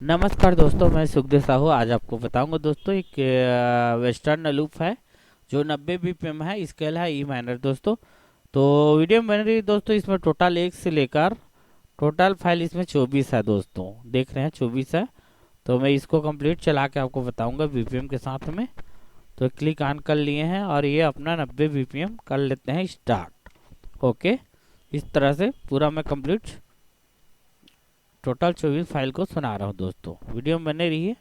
नमस्कार दोस्तों, मैं सुखदेव साहू। आज आपको बताऊंगा दोस्तों एक वेस्टर्न लूप है जो 90 बीपीएम है। स्केल है ई माइनर दोस्तों। तो वीडियो में बन रही है दोस्तों। इसमें टोटल एक से लेकर टोटल फाइल इसमें 24 है दोस्तों। देख रहे हैं 24 है। तो मैं इसको कंप्लीट चला के आपको बताऊंगा बीपीएम के साथ में। तो क्लिक ऑन कर लिए हैं और ये अपना 90 बीपीएम कर लेते हैं स्टार्ट। ओके, इस तरह से पूरा मैं कंप्लीट टोटल 24 फाइल को सुना रहा हूँ दोस्तों। वीडियो में बने रहिए।